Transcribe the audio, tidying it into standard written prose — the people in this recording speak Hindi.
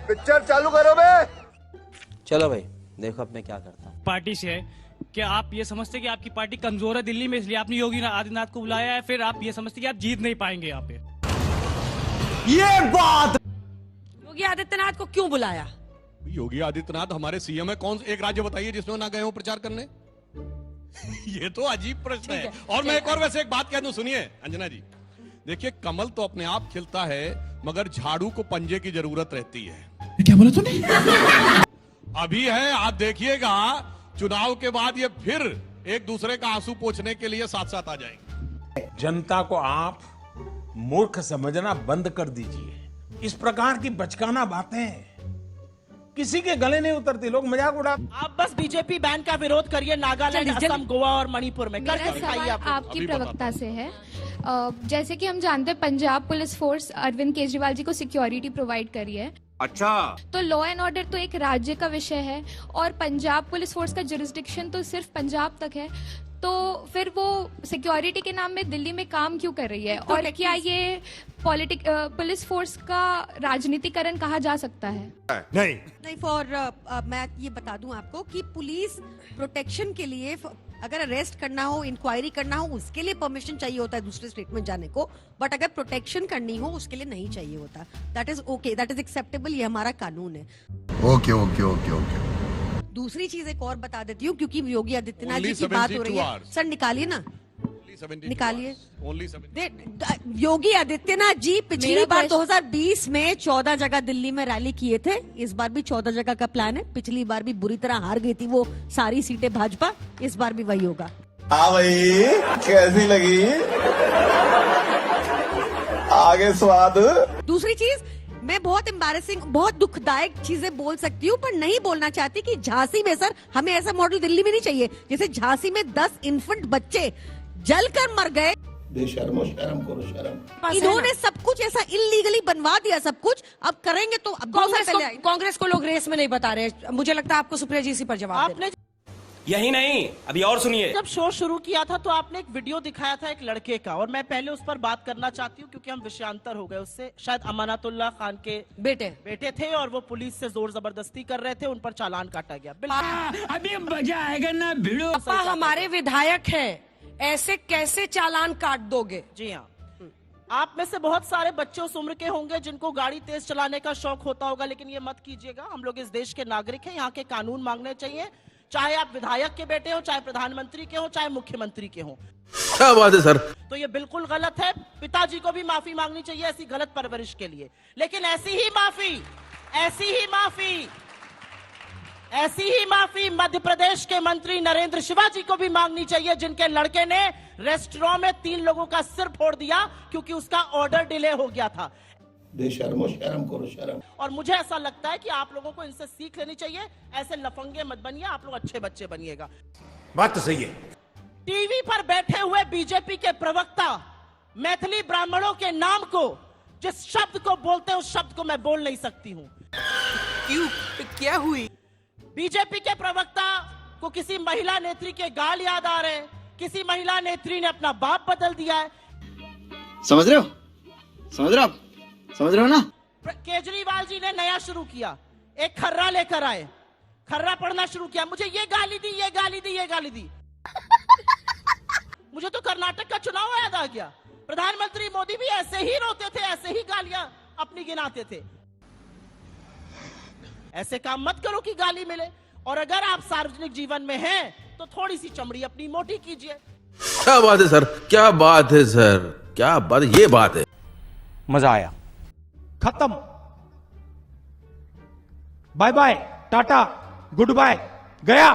पिक्चर चालू करो बे। चलो भाई देखो अब मैं क्या करता हूँ। पार्टी से है कि आप ये समझते कि आपकी पार्टी कमजोर है दिल्ली में, इसलिए आपने योगी आदित्यनाथ को बुलाया है, फिर आप ये समझते कि आप जीत नहीं पाएंगे यहाँ पे। ये बात योगी आदित्यनाथ को क्यों बुलाया? योगी आदित्यनाथ हमारे सीएम है। कौन एक राज्य बताइए जिसमें ना गए हो प्रचार करने? ये तो अजीब प्रश्न है। और मैं एक और वैसे एक बात कह दूं, सुनिए अंजना जी, देखिए कमल तो अपने आप खिलता है मगर झाड़ू को पंजे की जरूरत रहती है। क्या बोला तूने? अभी है, आप देखिएगा चुनाव के बाद ये फिर एक दूसरे का आंसू पोंछने के लिए साथ साथ आ जाएंगे। जनता को आप मूर्ख समझना बंद कर दीजिए। इस प्रकार की बचकाना बातें किसी के गले नहीं उतरती, लोग मजाक उड़ा। आप बस बीजेपी बैन का विरोध करिए नागालैंड, असम, गोवा और मणिपुर में। मेरा सवाल आपकी प्रवक्ता से है। जैसे कि हम जानते हैं पंजाब पुलिस फोर्स अरविंद केजरीवाल जी को सिक्योरिटी प्रोवाइड करी है। अच्छा, तो लॉ एंड ऑर्डर तो एक राज्य का विषय है और पंजाब पुलिस फोर्स का जुरिस्डिक्शन तो सिर्फ पंजाब तक है, तो फिर वो सिक्योरिटी के नाम में दिल्ली में काम क्यों कर रही है? तो और क्या ये पुलिस फोर्स का राजनीतिकरण कहा जा सकता है? नहीं मैं ये बता दूं आपको कि पुलिस प्रोटेक्शन के लिए अगर अरेस्ट करना हो, इंक्वायरी करना हो, उसके लिए परमिशन चाहिए होता है दूसरे स्टेट में जाने को, बट अगर प्रोटेक्शन करनी हो उसके लिए नहीं चाहिए होता। That is okay, that is acceptable, ये हमारा कानून है। Okay okay okay okay. दूसरी चीज एक और बता देती हूँ, क्योंकि योगी आदित्यनाथ Only जी की बात हो रही 72 है। hours. सर निकालिए ना, निकालिए। योगी आदित्यनाथ जी पिछली मेरा बार question- 2020 में 14 जगह दिल्ली में रैली किए थे। इस बार भी 14 जगह का प्लान है। पिछली बार भी बुरी तरह हार गई थी वो सारी सीटें भाजपा, इस बार भी वही होगा। हाँ भाई, कैसी लगी आगे स्वाद? दूसरी चीज, मैं बहुत एम्बैरेसिंग, बहुत दुखदायक चीजें बोल सकती हूँ पर नहीं बोलना चाहती कि झांसी में सर हमें ऐसा मॉडल दिल्ली में नहीं चाहिए। जैसे झांसी में 10 इन्फेंट बच्चे जलकर मर गए। बेशर्मो, शर्म करो शर्म। इन्होंने सब कुछ ऐसा इलीगली बनवा दिया, सब कुछ अब करेंगे तो अब कांग्रेस को लोग रेस में नहीं बता रहे। मुझे लगता है आपको सुप्रिया जी इसी पर जवाब आपने यही नहीं, अभी और सुनिए। जब शो शुरू किया था तो आपने एक वीडियो दिखाया था एक लड़के का, और मैं पहले उस पर बात करना चाहती हूँ क्योंकि हम विषयांतर हो गए उससे। शायद अमानतुल्लाह खान के बेटे थे और वो पुलिस से जोर जबरदस्ती कर रहे थे, उन पर चालान काटा गया। अभी मजा आएगा ना भिड़ो। पापा हमारे विधायक हैं, ऐसे कैसे चालान काट दोगे? जी हाँ, आप में से बहुत सारे बच्चे उस उम्र के होंगे जिनको गाड़ी तेज चलाने का शौक होता होगा, लेकिन ये मत कीजिएगा। हम लोग इस देश के नागरिक हैं, यहाँ के कानून मांगने चाहिए, चाहे आप विधायक के बेटे हो, चाहे प्रधानमंत्री के हो, चाहे मुख्यमंत्री के हो। क्या बात है सर? तो ये बिल्कुल गलत है। पिताजी को भी माफी मांगनी चाहिए ऐसी गलत परवरिश के लिए, लेकिन ऐसी ही माफी मध्य प्रदेश के मंत्री नरेंद्र शिवाजी को भी मांगनी चाहिए, जिनके लड़के ने रेस्टोरेंट में 3 लोगों का सिर फोड़ दिया क्योंकि उसका ऑर्डर डिले हो गया था। बेशर्मो, शर्म करो शर्म। और मुझे ऐसा लगता है कि आप लोगों को इनसे सीख लेनी चाहिए। ऐसे लफंगे मत बनिए, आप लोग अच्छे बच्चे बनिएगा। बात तो सही है। टीवी पर बैठे हुए बीजेपी के प्रवक्ता मैथिली ब्राह्मणों के नाम को, जिस शब्द को बोलते हैं उस शब्द को मैं बोल नहीं सकती हूँ। क्यों, क्या हुई? बीजेपी के प्रवक्ता को किसी महिला नेत्री के गाल याद आ रहे हैं, किसी महिला नेत्री ने अपना बाप बदल दिया है। समझ रहे हो ना? केजरीवाल जी ने नया शुरू किया, एक खर्रा लेकर आए, खर्रा पढ़ना शुरू किया। मुझे ये गाली दी, ये गाली दी, ये गाली दी। मुझे तो कर्नाटक का चुनाव याद आ गया। प्रधानमंत्री मोदी भी ऐसे ही रोते थे, ऐसे ही गालियां अपनी गिनाते थे। ऐसे काम मत करो कि गाली मिले। और अगर आप सार्वजनिक जीवन में हैं तो थोड़ी सी चमड़ी अपनी मोटी कीजिए। क्या बात है सर? क्या बात है सर? क्या बात, ये बात है। मजा आया। खत्म। Bye bye, tata, goodbye, गया।